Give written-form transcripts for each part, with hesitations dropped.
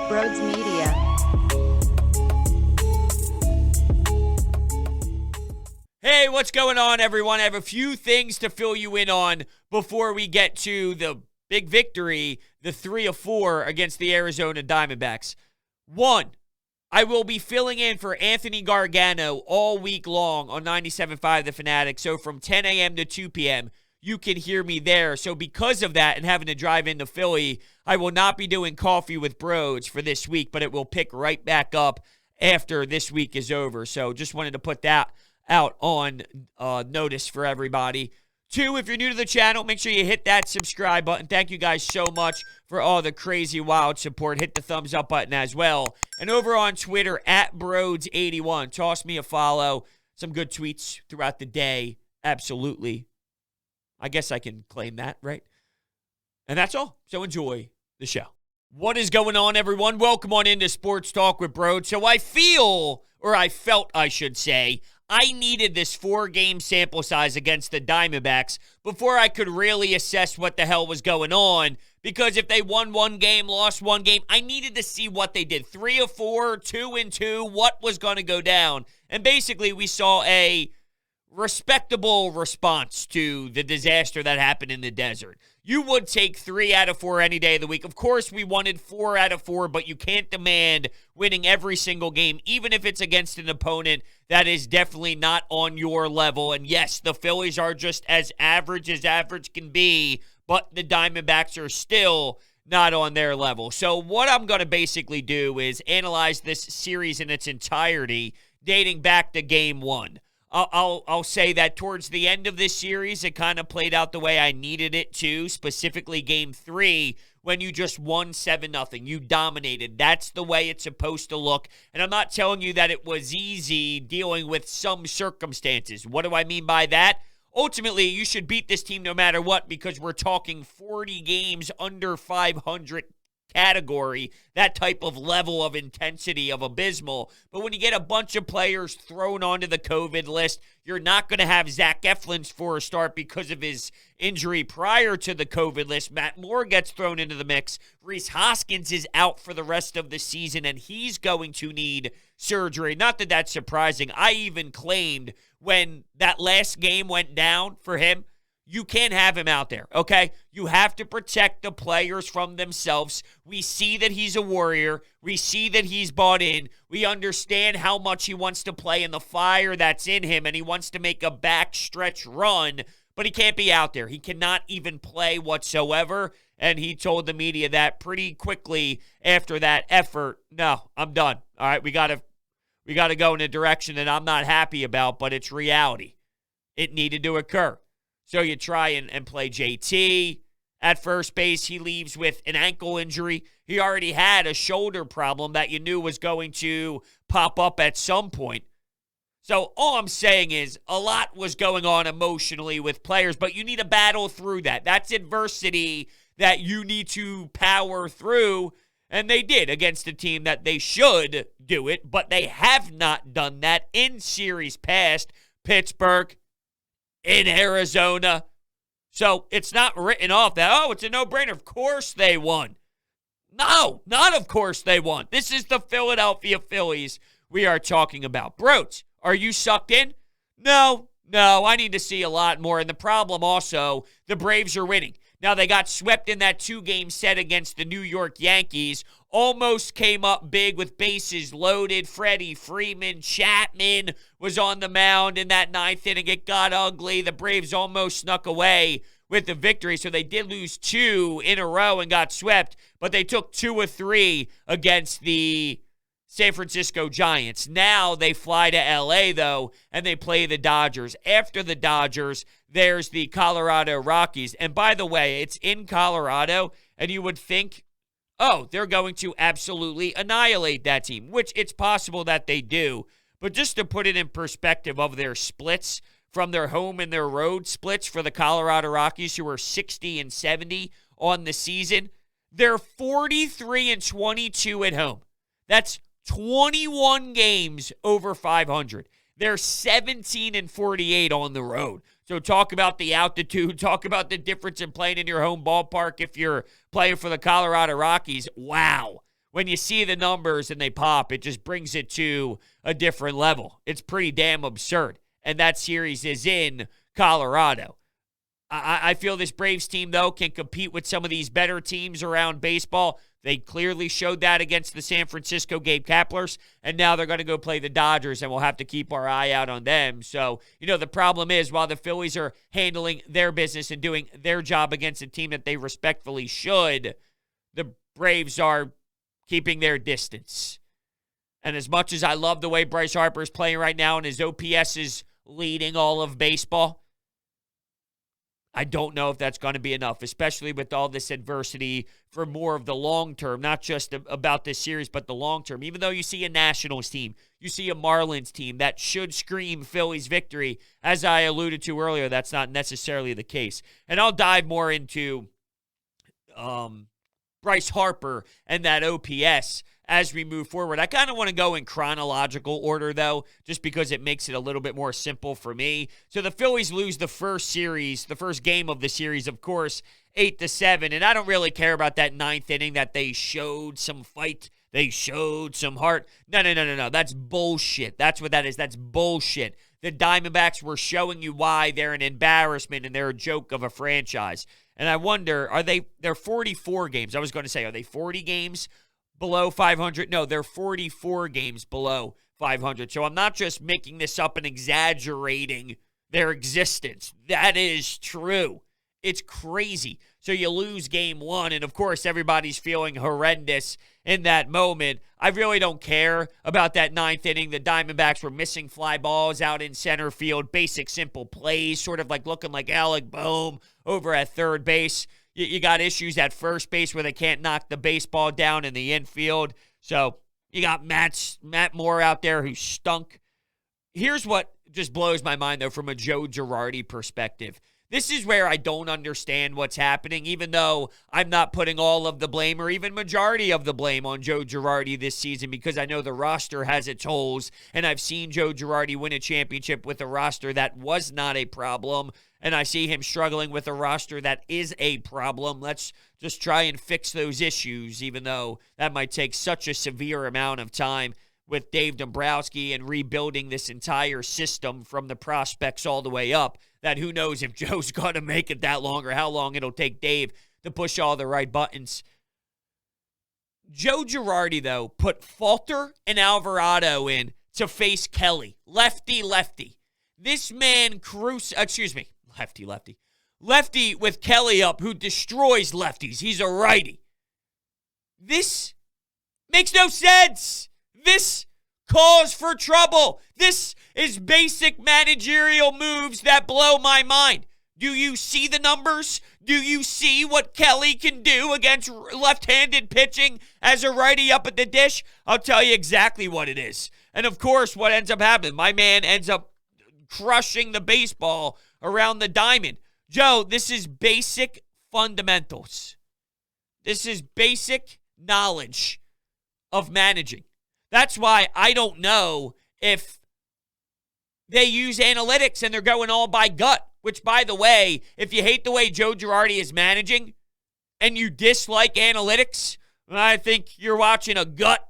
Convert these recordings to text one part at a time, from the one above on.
Brodes Media. Hey, what's going on, everyone? I have a few things to fill you in on before we get to the big victory, the 3-4 against the Arizona Diamondbacks. One, I will be filling in for Anthony Gargano all week long on 97.5 The Fanatic. So from 10 a.m. to 2 p.m., you can hear me there. So because of that and having to drive into Philly, I will not be doing Coffee with Brodes for this week, but it will pick right back up after this week is over. So just wanted to put that out on notice for everybody. Two, if you're new to the channel, make sure you hit that subscribe button. Thank you guys so much for all the crazy, wild support. Hit the thumbs up button as well. And over on Twitter, at Brodes81, toss me a follow. Some good tweets throughout the day. Absolutely. I guess I can claim that, right? And that's all. So enjoy the show. What is going on, everyone? Welcome on into Sports Talk with Brodes. So I felt, I should say, I needed this 4-game sample size against the Diamondbacks before I could really assess what the hell was going on. Because if they won one game, lost one game, I needed to see what they did. 3 of 4, 2-2, what was going to go down. And basically, we saw a respectable response to the disaster that happened in the desert. You would take 3 out of 4 any day of the week. Of course, we wanted 4 out of 4, but you can't demand winning every single game, even if it's against an opponent that is definitely not on your level. And yes, the Phillies are just as average can be, but the Diamondbacks are still not on their level. So what I'm going to basically do is analyze this series in its entirety, dating back to Game 1. I'll say that towards the end of this series, it kind of played out the way I needed it to, specifically Game 3, when you just won 7-0. You dominated. That's the way it's supposed to look. And I'm not telling you that it was easy dealing with some circumstances. What do I mean by that? Ultimately, you should beat this team no matter what, because we're talking 40 games under 500 category, that type of level of intensity of abysmal. But when you get a bunch of players thrown onto the COVID list, you're not going to have Zach Eflin's for a start because of his injury prior to the COVID list. Matt Moore gets thrown into the mix. Rhys Hoskins is out for the rest of the season, and he's going to need surgery. Not that that's surprising. I even claimed when that last game went down for him, you can't have him out there, okay? You have to protect the players from themselves. We see that he's a warrior. We see that he's bought in. We understand how much he wants to play and the fire that's in him, and he wants to make a backstretch run, but he can't be out there. He cannot even play whatsoever, and he told the media that pretty quickly after that effort. No, I'm done. All right, we got to go in a direction that I'm not happy about, but it's reality. It needed to occur. So you try and play JT at first base. He leaves with an ankle injury. He already had a shoulder problem that you knew was going to pop up at some point. So all I'm saying is a lot was going on emotionally with players, but you need to battle through that. That's adversity that you need to power through, and they did against a team that they should do it, but they have not done that in series past. Pittsburgh, in Arizona. So it's not written off that, oh, it's a no-brainer. Of course they won. No, not of course they won. This is the Philadelphia Phillies we are talking about. Brodes, are you sucked in? No, I need to see a lot more. And the problem also, the Braves are winning. Now, they got swept in that 2-game set against the New York Yankees. Almost came up big with bases loaded. Freddie Freeman, Chapman was on the mound in that 9th inning. It got ugly. The Braves almost snuck away with the victory. So they did lose 2 in a row and got swept. But they took 2 of 3 against the San Francisco Giants. Now they fly to L.A., though, and they play the Dodgers. After the Dodgers, there's the Colorado Rockies. And by the way, it's in Colorado, and you would think, oh, they're going to absolutely annihilate that team, which it's possible that they do. But just to put it in perspective of their splits from their home and their road splits for the Colorado Rockies, who are 60 and 70 on the season, they're 43 and 22 at home. That's 21 games over 500. They're 17 and 48 on the road. So talk about the altitude. Talk about the difference in playing in your home ballpark if you're playing for the Colorado Rockies. Wow. when you see the numbers and they pop, it just brings it to a different level. It's pretty damn absurd. And that series is in Colorado. I feel this Braves team, though, can compete with some of these better teams around baseball. They clearly showed that against the San Francisco Gabe Kaplers, and now they're going to go play the Dodgers, and we'll have to keep our eye out on them. So, the problem is, while the Phillies are handling their business and doing their job against a team that they respectfully should, the Braves are keeping their distance. And as much as I love the way Bryce Harper is playing right now and his OPS is leading all of baseball, I don't know if that's going to be enough, especially with all this adversity for more of the long term, not just about this series, but the long term. Even though you see a Nationals team, you see a Marlins team that should scream Phillies victory, as I alluded to earlier, that's not necessarily the case. And I'll dive more into Bryce Harper and that OPS as we move forward. I kind of want to go in chronological order, though, just because it makes it a little bit more simple for me. So the Phillies lose the first game of the series, of course, 8-7, and I don't really care about that ninth inning that they showed some fight. They showed some heart. No. That's bullshit. That's what that is. That's bullshit. The Diamondbacks were showing you why they're an embarrassment and they're a joke of a franchise. And I wonder, they're 44 games. I was going to say, are they 40 games below 500? No, they're 44 games below 500. So I'm not just making this up and exaggerating their existence. That is true. It's crazy. So you lose game one, and of course everybody's feeling horrendous in that moment. I really don't care about that ninth inning. The Diamondbacks were missing fly balls out in center field, basic simple plays, sort of like looking like Alec Boehm over at third base. You got issues at first base where they can't knock the baseball down in the infield. So you got Matt Moore out there who stunk. Here's what just blows my mind, though, from a Joe Girardi perspective. This is where I don't understand what's happening, even though I'm not putting all of the blame or even majority of the blame on Joe Girardi this season, because I know the roster has its holes, and I've seen Joe Girardi win a championship with a roster that was not a problem, and I see him struggling with a roster that is a problem. Let's just try and fix those issues, even though that might take such a severe amount of time with Dave Dombrowski and rebuilding this entire system from the prospects all the way up, that who knows if Joe's going to make it that long or how long it'll take Dave to push all the right buttons. Joe Girardi, though, put Falter and Alvarado in to face Kelly. Lefty. This man, lefty with Kelly up, who destroys lefties. He's a righty. This makes no sense. This calls for trouble. This is basic managerial moves that blow my mind. Do you see the numbers? Do you see what Kelly can do against left-handed pitching as a righty up at the dish? I'll tell you exactly what it is. And of course, what ends up happening? My man ends up crushing the baseball around the diamond. Joe, this is basic fundamentals. This is basic knowledge of managing. That's why I don't know if they use analytics and they're going all by gut, which, by the way, if you hate the way Joe Girardi is managing and you dislike analytics, I think you're watching a gut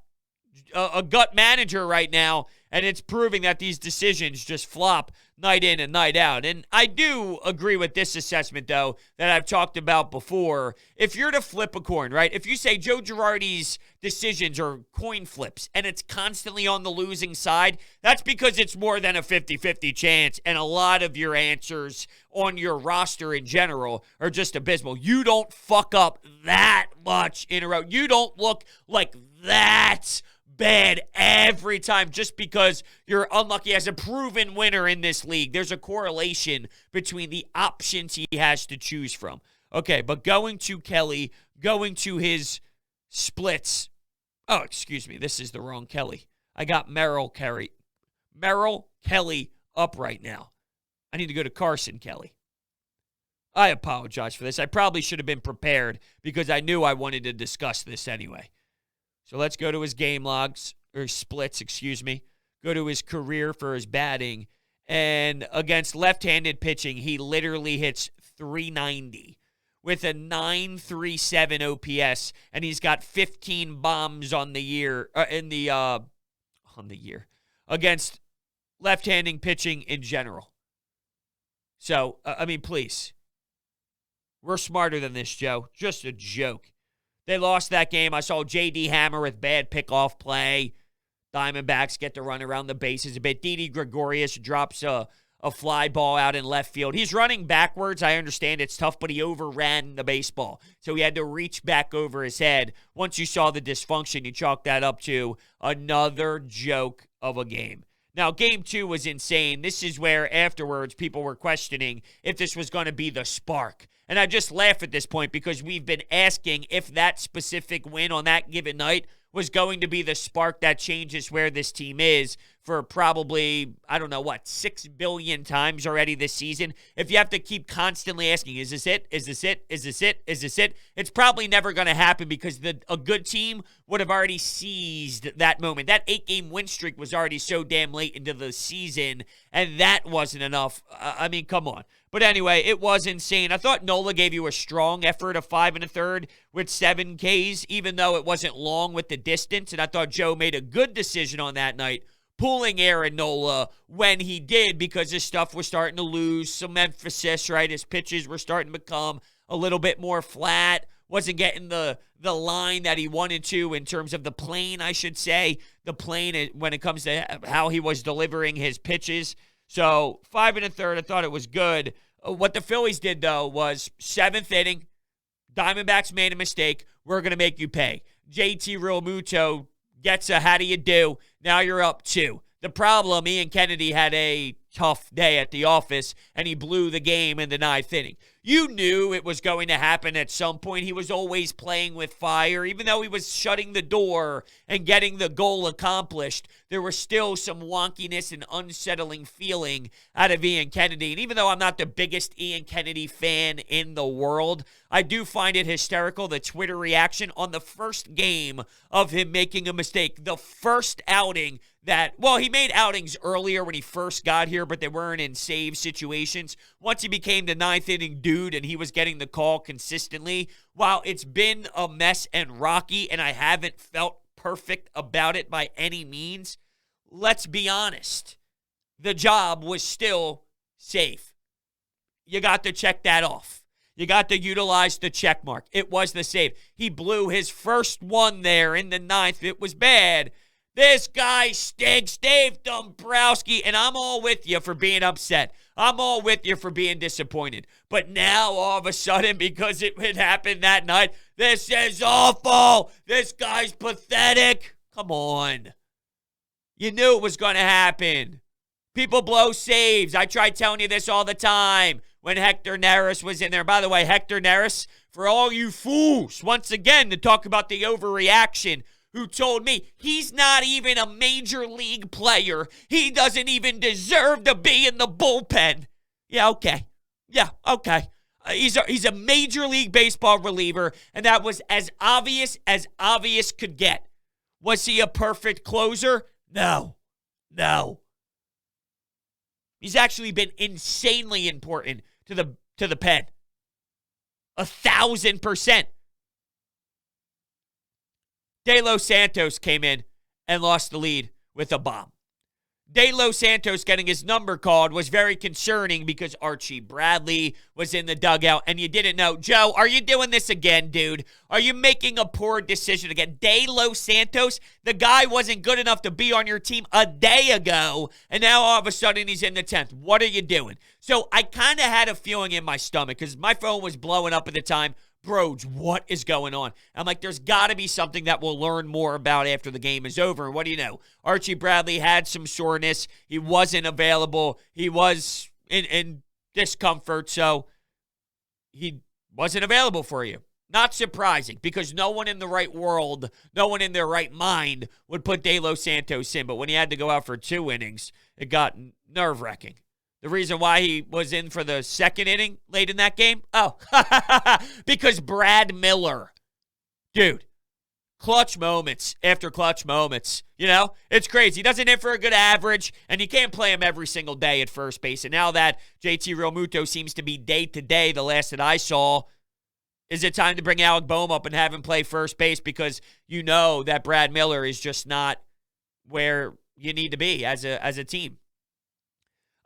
manager right now, and it's proving that these decisions just flop night in and night out. And I do agree with this assessment, though, that I've talked about before. If you're to flip a coin, right? If you say Joe Girardi's decisions are coin flips and it's constantly on the losing side, that's because it's more than a 50-50 chance, and a lot of your answers on your roster in general are just abysmal. You don't fuck up that much in a row. You don't look like that bad every time just because you're unlucky. As a proven winner in this league, there's a correlation between the options he has to choose from. Okay, but going to Kelly, going to his splits. Oh, excuse me, this is the wrong Kelly. I got Merrill Kelly up right now. I need to go to Carson Kelly. I apologize for this. I probably should have been prepared because I knew I wanted to discuss this anyway. So let's go to his game logs, or splits, Go to his career for his batting. And against left-handed pitching, he literally hits .390, with a 937 OPS, and he's got 15 bombs on the year against left-handing pitching in general. So, please. We're smarter than this, Joe. Just a joke. They lost that game. I saw J.D. Hammer with bad pickoff play. Diamondbacks get to run around the bases a bit. Didi Gregorius drops a fly ball out in left field. He's running backwards. I understand it's tough, but he overran the baseball. So he had to reach back over his head. Once you saw the dysfunction, you chalk that up to another joke of a game. Now, game 2 was insane. This is where afterwards people were questioning if this was going to be the spark. And I just laugh at this point because we've been asking if that specific win on that given night was going to be the spark that changes where this team is for probably, 6 billion times already this season. If you have to keep constantly asking, is this it? Is this it? Is this it? Is this it? It's probably never going to happen because a good team would have already seized that moment. That 8-game win streak was already so damn late into the season, and that wasn't enough. Come on. But anyway, it was insane. I thought Nola gave you a strong effort of 5 1/3 with 7 Ks, even though it wasn't long with the distance. And I thought Joe made a good decision on that night, pulling Aaron Nola when he did, because his stuff was starting to lose some emphasis, right? His pitches were starting to become a little bit more flat. Wasn't getting the line that he wanted to in terms of the plane, I should say. The plane when it comes to how he was delivering his pitches. So 5 1/3, I thought it was good. What the Phillies did, though, was 7th inning. Diamondbacks made a mistake. We're going to make you pay. JT Realmuto gets a how do you do. Now you're up 2. The problem, Ian Kennedy had a tough day at the office, and he blew the game in the 9th inning. You knew it was going to happen at some point. He was always playing with fire. Even though he was shutting the door and getting the goal accomplished, there was still some wonkiness and unsettling feeling out of Ian Kennedy. And even though I'm not the biggest Ian Kennedy fan in the world, I do find it hysterical, the Twitter reaction on the first game of him making a mistake. The first outing he made outings earlier when he first got here, but they weren't in save situations. Once he became the 9th inning dude and he was getting the call consistently, while it's been a mess and rocky and I haven't felt perfect about it by any means, let's be honest, the job was still safe. You got to check that off. You got to utilize the check mark. It was the save. He blew his first one there in the 9th. It was bad. This guy stinks, Dave Dombrowski, and I'm all with you for being upset. I'm all with you for being disappointed. But now, all of a sudden, because it happened that night, this is awful. This guy's pathetic. Come on. You knew it was going to happen. People blow saves. I tried telling you this all the time when Hector Neris was in there. By the way, Hector Neris, for all you fools, once again, to talk about the overreaction, who told me he's not even a major league player. He doesn't even deserve to be in the bullpen. Yeah, okay. He's a major league baseball reliever, and that was as obvious could get. Was he a perfect closer? No. He's actually been insanely important to the pen. 1,000%. De Los Santos came in and lost the lead with a bomb. De Los Santos getting his number called was very concerning because Archie Bradley was in the dugout, and you didn't know. Joe, are you doing this again, dude? Are you making a poor decision again? De Los Santos, the guy wasn't good enough to be on your team a day ago, and now all of a sudden he's in the 10th. What are you doing? So I kind of had a feeling in my stomach because my phone was blowing up at the time. Brodes, what is going on? I'm like, there's got to be something that we'll learn more about after the game is over. And what do you know? Archie Bradley had some soreness. He wasn't available. He was in discomfort, so he wasn't available for you. Not surprising, because no one in the right world, no one in their right mind would put De Los Santos in. But when he had to go out for 2 innings, it got nerve-wracking. The reason why he was in for the 2nd inning late in that game? Oh, because Brad Miller. Dude, clutch moments after clutch moments. You know, it's crazy. He doesn't hit for a good average, and you can't play him every single day at first base. And now that JT Realmuto seems to be day-to-day, the last that I saw, Is it time to bring Alec Boehm up and have him play first base because you know that Brad Miller is just not where you need to be as a team?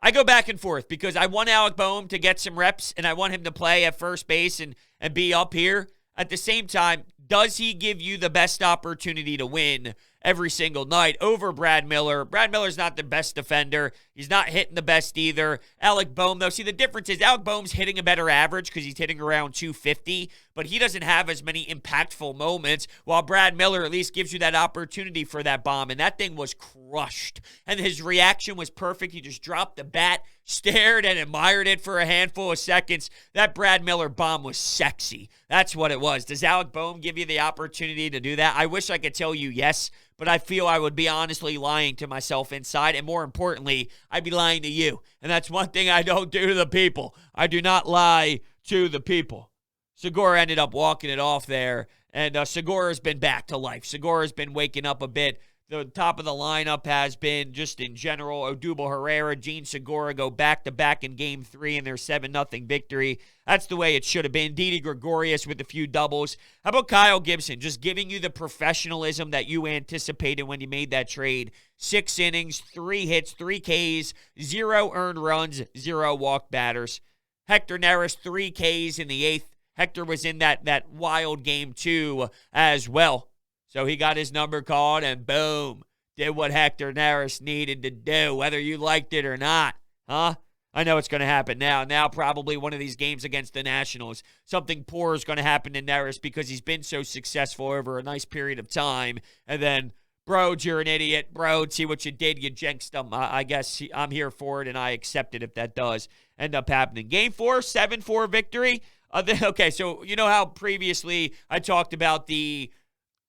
I go back and forth because I want Alec Boehm to get some reps and I want him to play at first base and be up here. At the same time, does he give you the best opportunity to win every single night over Brad Miller? Brad Miller's not the best defender. He's not hitting the best either. Alec Boehm, though, see, the difference is Alec Boehm's hitting a better average because he's hitting around 250, but he doesn't have as many impactful moments, while Brad Miller at least gives you that opportunity for that bomb, and that thing was crushed. And his reaction was perfect. He just dropped the bat, stared and admired it for a handful of seconds. That Brad Miller bomb was sexy. That's what it was. Does Alec Boehm give you the opportunity to do that? I wish I could tell you yes, but I feel I would be honestly lying to myself inside, and more importantly, I'd be lying to you. And that's one thing I don't do to the people. I do not lie to the people. Segura ended up walking it off there, and Segura's been back to life. Segura's been waking up a bit. The top of the lineup has been, just in general, Odubel Herrera, Gene Segura go back-to-back in Game 3 in their 7-0 victory. That's the way it should have been. Didi Gregorius with a few doubles. How about Kyle Gibson, just giving you the professionalism that you anticipated when you made that trade? 6 innings, 3 hits, 3 Ks, 0 earned runs, 0 walk batters. Hector Neris, 3 Ks in the 8th. Hector was in that wild game, too, as well. So he got his number called and boom, did what Hector Neris needed to do, whether you liked it or not. Huh? I know it's going to happen now. Now probably one of these games against the Nationals, something poor is going to happen to Neris because he's been so successful over a nice period of time. And then, Brodes, you're an idiot. Brodes, see what you did. You jinxed him. I guess I'm here for it, and I accept it if that does end up happening. Game 4, 7-4 victory. Okay, so you know how previously I talked about the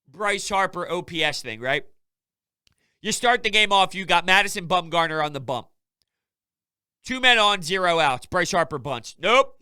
Bryce Harper OPS thing, right? You start the game off, you got Madison Bumgarner on the bump. 2 men on, 0 outs. Bryce Harper bunts. Nope.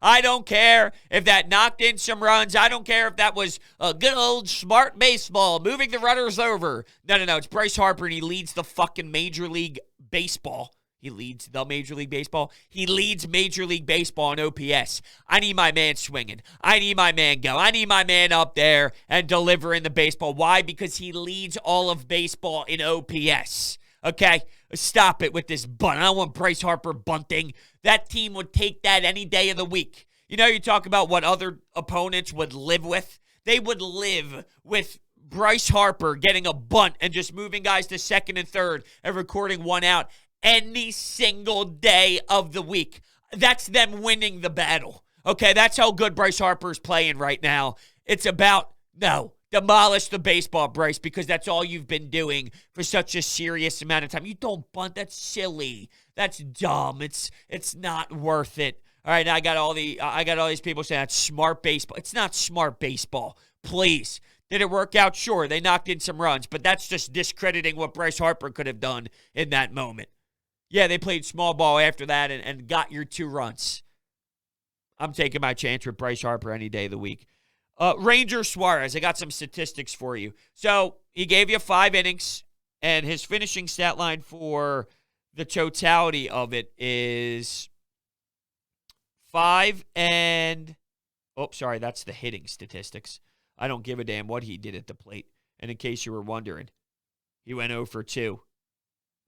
I don't care if that knocked in some runs. I don't care if that was a good old smart baseball, moving the runners over. No. It's Bryce Harper, and he leads the fucking Major League Baseball. He leads the Major League Baseball. He leads Major League Baseball in OPS. I need my man swinging. I need my man go. I need my man up there and delivering the baseball. Why? Because he leads all of baseball in OPS. Okay? Stop it with this bunt. I don't want Bryce Harper bunting. That team would take that any day of the week. You know, you talk about what other opponents would live with. They would live with Bryce Harper getting a bunt and just moving guys to second and third and recording 1 out any single day of the week. That's them winning the battle. Okay, that's how good Bryce Harper's playing right now. It's about, demolish the baseball, Bryce, because that's all you've been doing for such a serious amount of time. You don't bunt. That's silly. That's dumb. It's not worth it. All right, now I got all these people saying that's smart baseball. It's not smart baseball. Please. Did it work out? Sure, they knocked in some runs, but that's just discrediting what Bryce Harper could have done in that moment. Yeah, they played small ball after that and got your 2 runs. I'm taking my chance with Bryce Harper any day of the week. Ranger Suarez, I got some statistics for you. So he gave you 5 innings, and his finishing stat line for the totality of it is 5 and... Oh, sorry, that's the hitting statistics. I don't give a damn what he did at the plate. And in case you were wondering, he went 0 for 2.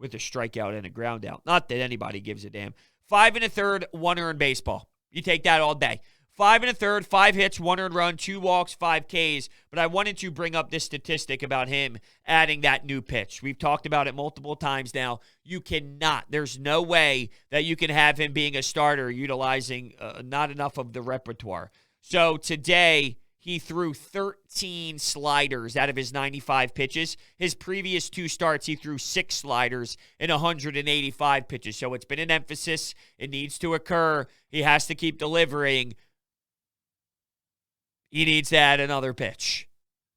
With a strikeout and a ground out. Not that anybody gives a damn. 5 1/3, 1 earned baseball. You take that all day. 5 1/3, 5 hits, 1 earned run, 2 walks, 5 Ks. But I wanted to bring up this statistic about him adding that new pitch. We've talked about it multiple times now. You cannot. There's no way that you can have him being a starter utilizing not enough of the repertoire. So today, he threw 13 sliders out of his 95 pitches. His previous 2 starts, he threw 6 sliders in 185 pitches. So it's been an emphasis. It needs to occur. He has to keep delivering. He needs to add another pitch.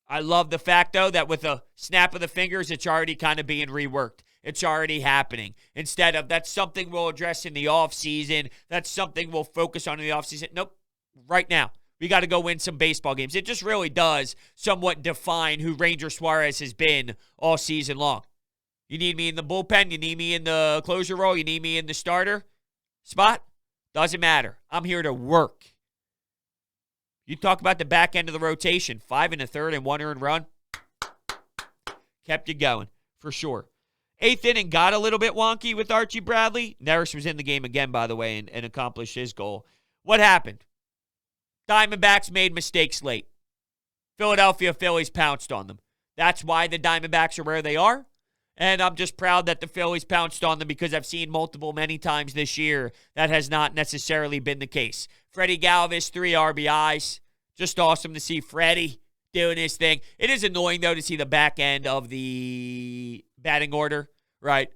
I love the fact, though, that with a snap of the fingers, it's already kind of being reworked. It's already happening. Instead of, that's something we'll address in the offseason. That's something we'll focus on in the offseason. Nope. Right now. We got to go win some baseball games. It just really does somewhat define who Ranger Suarez has been all season long. You need me in the bullpen. You need me in the closer role. You need me in the starter spot. Doesn't matter. I'm here to work. You talk about the back end of the rotation, 5 1/3 and 1 earned run. Kept you going, for sure. 8th inning got a little bit wonky with Archie Bradley. Neris was in the game again, by the way, and accomplished his goal. What happened? Diamondbacks made mistakes late. Philadelphia Phillies pounced on them. That's why the Diamondbacks are where they are. And I'm just proud that the Phillies pounced on them because I've seen many times this year that has not necessarily been the case. Freddie Galvis, 3 RBIs. Just awesome to see Freddie doing his thing. It is annoying, though, to see the back end of the batting order, right?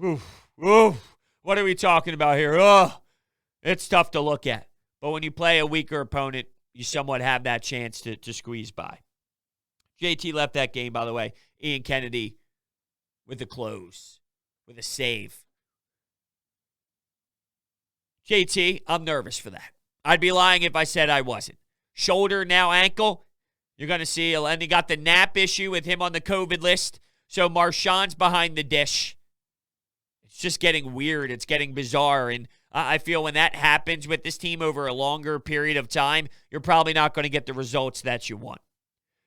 Oof, oof. What are we talking about here? Oh, it's tough to look at. But when you play a weaker opponent, you somewhat have that chance to squeeze by. JT left that game, by the way. Ian Kennedy with the close, with a save. JT, I'm nervous for that. I'd be lying if I said I wasn't. Shoulder, now ankle. You're going to see, and he got the nap issue with him on the COVID list. So Marchand's behind the dish. It's just getting weird. It's getting bizarre. And I feel when that happens with this team over a longer period of time, you're probably not going to get the results that you want.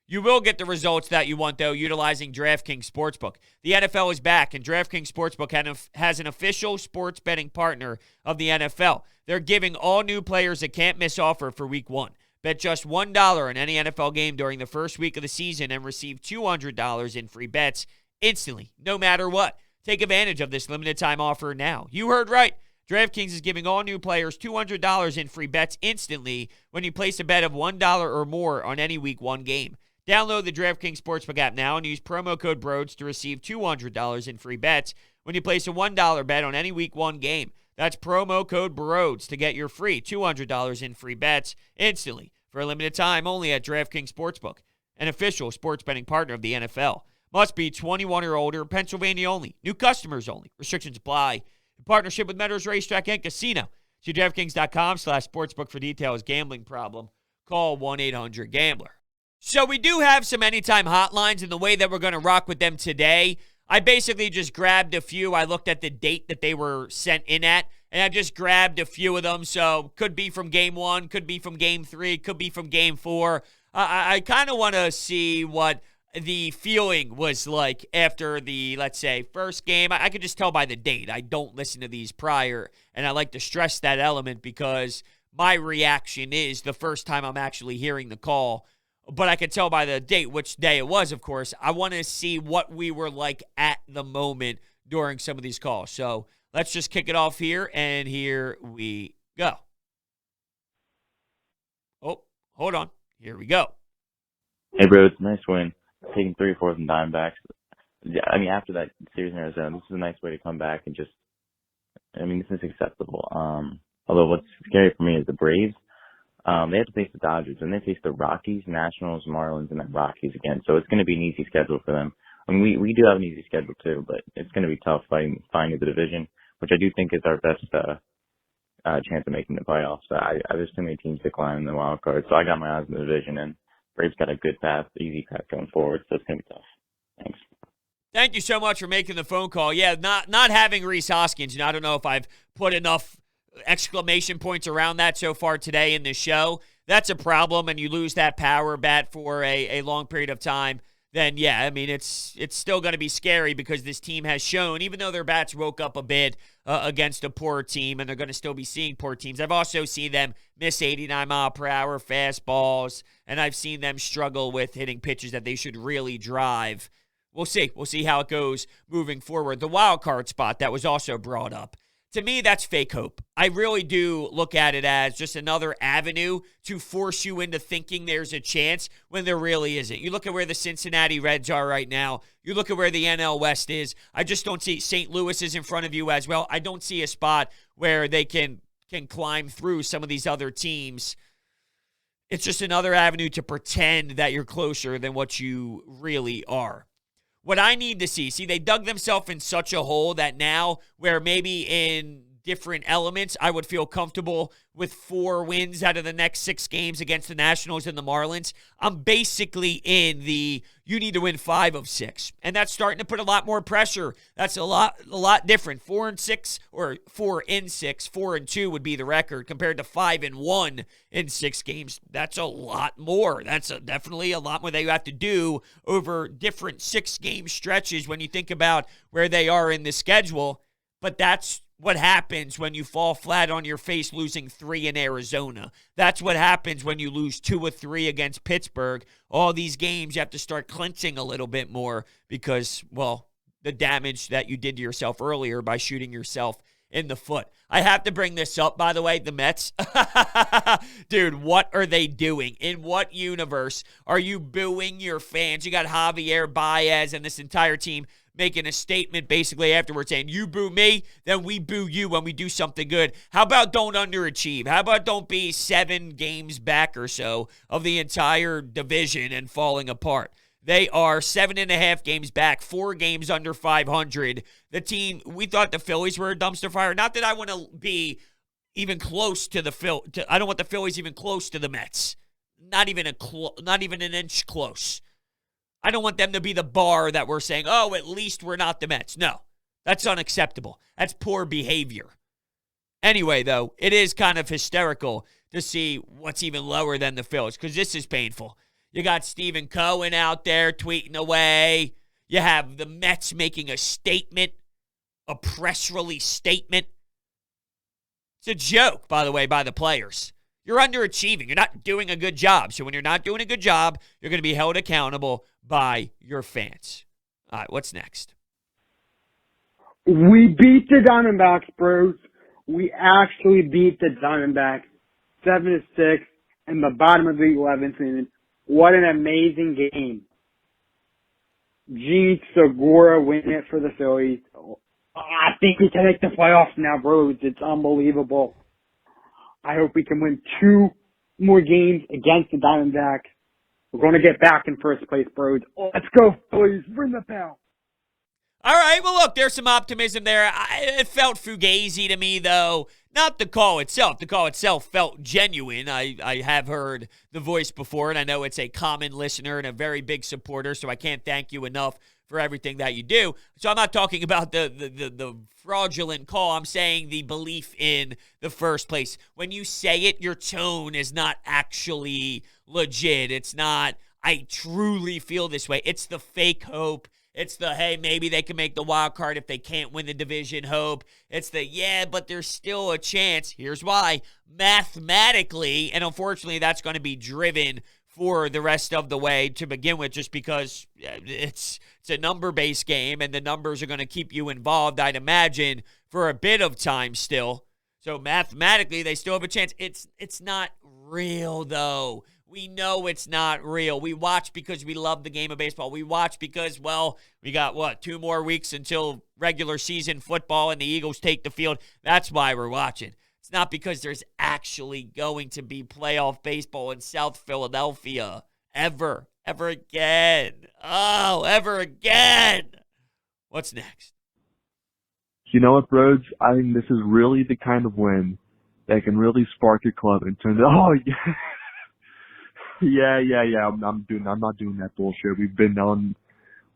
You will get the results that you want, though, utilizing DraftKings Sportsbook. The NFL is back, and DraftKings Sportsbook has an official sports betting partner of the NFL. They're giving all new players a can't-miss offer for Week 1. Bet just $1 on any NFL game during the first week of the season and receive $200 in free bets instantly, no matter what. Take advantage of this limited-time offer now. You heard right. DraftKings is giving all new players $200 in free bets instantly when you place a bet of $1 or more on any Week 1 game. Download the DraftKings Sportsbook app now and use promo code Brodes to receive $200 in free bets when you place a $1 bet on any Week 1 game. That's promo code Brodes to get your free $200 in free bets instantly for a limited time only at DraftKings Sportsbook, an official sports betting partner of the NFL. Must be 21 or older, Pennsylvania only, new customers only. Restrictions apply. In partnership with Meadows Racetrack and Casino. See DraftKings.com/sportsbook for details. Gambling problem? Call 1-800-GAMBLER. So we do have some anytime hotlines, and the way that we're going to rock with them today, I basically just grabbed a few. I looked at the date that they were sent in at, and I just grabbed a few of them. So could be from Game 1, could be from Game 3, could be from Game 4. I kind of want to see what the feeling was like after the, let's say, first game. I could just tell by the date. I don't listen to these prior, and I like to stress that element because my reaction is the first time I'm actually hearing the call. But I could tell by the date which day it was, of course. I want to see what we were like at the moment during some of these calls. So let's just kick it off here, and here we go. Oh, hold on. Here we go. Hey, Brodes, nice win. Taking 3 or 4 from Diamondbacks. Yeah, I mean, after that series in Arizona, this is a nice way to come back and just, I mean, this is acceptable. Although what's scary for me is the Braves. They have to face the Dodgers, and they face the Rockies, Nationals, Marlins, and then Rockies again. So it's going to be an easy schedule for them. I mean, we do have an easy schedule too, but it's going to be tough fighting the division, which I do think is our best chance of making the playoffs. There's too many teams declining in the wild card, so I got my eyes on the division, and Braves got a good path, easy path going forward, so it's going to be tough. Thanks. Thank you so much for making the phone call. Yeah, not having Rhys Hoskins, I don't know if I've put enough exclamation points around that so far today in the show. That's a problem, and you lose that power bat for a long period of time, then yeah, I mean, it's still going to be scary because this team has shown, even though their bats woke up a bit against a poor team, and they're going to still be seeing poor teams, I've also seen them miss 89-mile-per-hour fastballs, and I've seen them struggle with hitting pitches that they should really drive. We'll see. We'll see how it goes moving forward. The wild card spot that was also brought up. To me, that's fake hope. I really do look at it as just another avenue to force you into thinking there's a chance when there really isn't. You look at where the Cincinnati Reds are right now. You look at where the NL West is. I just don't see St. Louis is in front of you as well. I don't see a spot where they can climb through some of these other teams. It's just another avenue to pretend that you're closer than what you really are. What I need to see, they dug themselves in such a hole that now where maybe in different elements, I would feel comfortable with 4 wins out of the next 6 games against the Nationals and the Marlins. I'm basically in you need to win 5 of 6. And that's starting to put a lot more pressure. That's a lot different. 4-6 or 4-6, 4-2 would be the record compared to 5-1 in 6 games. That's a lot more. That's definitely a lot more that you have to do over different 6-game stretches when you think about where they are in the schedule. But that's what happens when you fall flat on your face losing 3 in Arizona. That's what happens when you lose 2 of 3 against Pittsburgh. All these games you have to start clinching a little bit more because, well, the damage that you did to yourself earlier by shooting yourself in the foot. I have to bring this up, by the way, the Mets. Dude, what are they doing? In what universe are you booing your fans? You got Javier Baez and this entire team making a statement basically afterwards saying, you boo me, then we boo you when we do something good. How about don't underachieve? How about don't be 7 games back or so of the entire division and falling apart? They are 7.5 games back, 4 games under 500. The team, we thought the Phillies were a dumpster fire. Not that I want to be even close to I don't want the Phillies even close to the Mets. Not even an inch close. I don't want them to be the bar that we're saying, oh, at least we're not the Mets. No, that's unacceptable. That's poor behavior. Anyway, though, it is kind of hysterical to see what's even lower than the Phillies because this is painful. You got Stephen Cohen out there tweeting away. You have the Mets making a statement, a press release statement. It's a joke, by the way, by the players. You're underachieving. You're not doing a good job. So when you're not doing a good job, you're going to be held accountable by your fans. All right, what's next? We beat the Diamondbacks, bros. We actually beat the Diamondbacks 7-6 in the bottom of the 11th inning. What an amazing game. Gene Segura winning it for the Phillies. I think we can make the playoffs now, bros. It's unbelievable. I hope we can win 2 more games against the Diamondbacks. We're going to get back in first place, bros. Let's go, Phillies. Bring the pound. All right, well, look, there's some optimism there. It felt fugazi to me, though. Not the call itself. The call itself felt genuine. I have heard the voice before, and I know it's a common listener and a very big supporter, so I can't thank you enough for everything that you do. So I'm not talking about the fraudulent call. I'm saying the belief in the first place. When you say it, your tone is not actually legit. It's not, I truly feel this way. It's the fake hope. It's the, hey, maybe they can make the wild card if they can't win the division hope. It's the, yeah, but there's still a chance. Here's why. Mathematically, and unfortunately that's going to be driven for the rest of the way to begin with just because it's a number-based game and the numbers are going to keep you involved, I'd imagine, for a bit of time still. So mathematically, they still have a chance. It's not real, though. We know it's not real. We watch because we love the game of baseball. We watch because, well, we got, 2 more weeks until regular season football and the Eagles take the field. That's why we're watching. It's not because there's actually going to be playoff baseball in South Philadelphia ever again. Oh, ever again. What's next? You know what, Brodes? I think this is really the kind of win that can really spark your club and turn yeah. Yeah. I'm not doing that bullshit. We've been down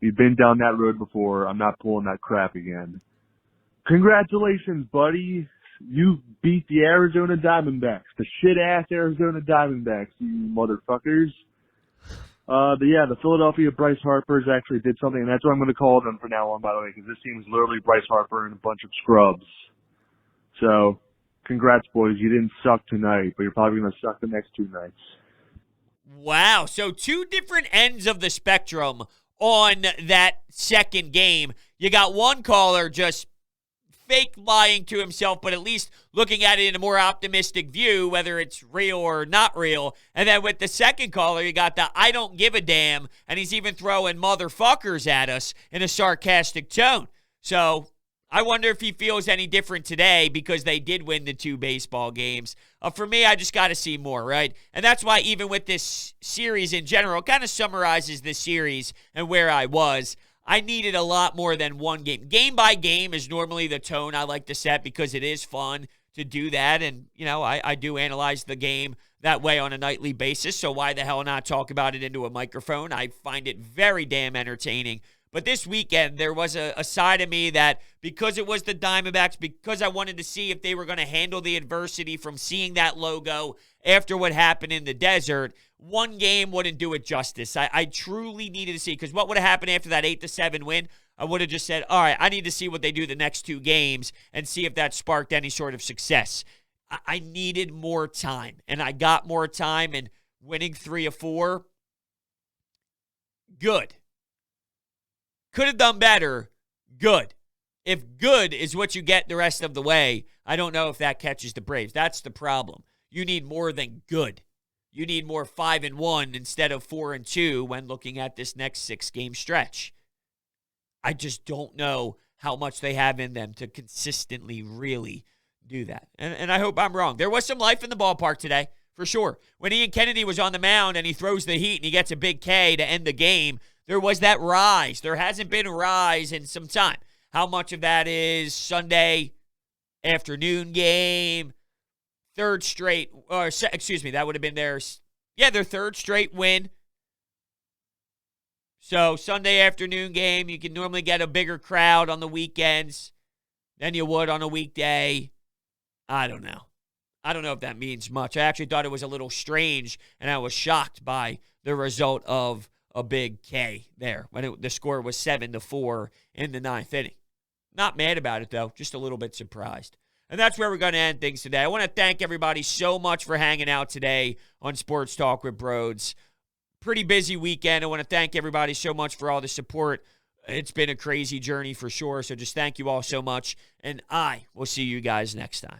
that road before. I'm not pulling that crap again. Congratulations, buddy. You beat the Arizona Diamondbacks, the shit-ass Arizona Diamondbacks, you motherfuckers. The Philadelphia Bryce Harpers actually did something, and that's what I'm going to call them from now on, by the way, because this team is literally Bryce Harper and a bunch of scrubs. So, congrats, boys. You didn't suck tonight, but you're probably going to suck the next 2 nights. Wow. So 2 different ends of the spectrum on that second game. You got one caller just fake lying to himself, but at least looking at it in a more optimistic view, whether it's real or not real. And then with the second caller, you got the I don't give a damn, and he's even throwing motherfuckers at us in a sarcastic tone. So I wonder if he feels any different today because they did win the 2 baseball games. For me, I just got to see more, right? And that's why even with this series in general, it kind of summarizes this series and where I was. I needed a lot more than one game. Game by game is normally the tone I like to set because it is fun to do that. And, I do analyze the game that way on a nightly basis. So why the hell not talk about it into a microphone? I find it very damn entertaining. But this weekend, there was a side of me that because it was the Diamondbacks, because I wanted to see if they were going to handle the adversity from seeing that logo after what happened in the desert, one game wouldn't do it justice. I truly needed to see, because what would have happened after that 8-7 win? I would have just said, all right, I need to see what they do the next two games and see if that sparked any sort of success. I needed more time, and I got more time, and winning 3 of 4, good. Could have done better, good. If good is what you get the rest of the way, I don't know if that catches the Braves. That's the problem. You need more than good. You need more 5-1 instead of 4-2 when looking at this next 6-game stretch. I just don't know how much they have in them to consistently really do that. And I hope I'm wrong. There was some life in the ballpark today, for sure. When Ian Kennedy was on the mound and he throws the heat and he gets a big K to end the game, there was that rise. There hasn't been a rise in some time. How much of that is Sunday afternoon game, that would have been their third straight win. So Sunday afternoon game, you can normally get a bigger crowd on the weekends than you would on a weekday. I don't know. I don't know if that means much. I actually thought it was a little strange, and I was shocked by the result of a big K there when the score was 7-4 in the 9th inning. Not mad about it, though. Just a little bit surprised. And that's where we're going to end things today. I want to thank everybody so much for hanging out today on Sports Talk with Brodes. Pretty busy weekend. I want to thank everybody so much for all the support. It's been a crazy journey for sure. So just thank you all so much. And I will see you guys next time.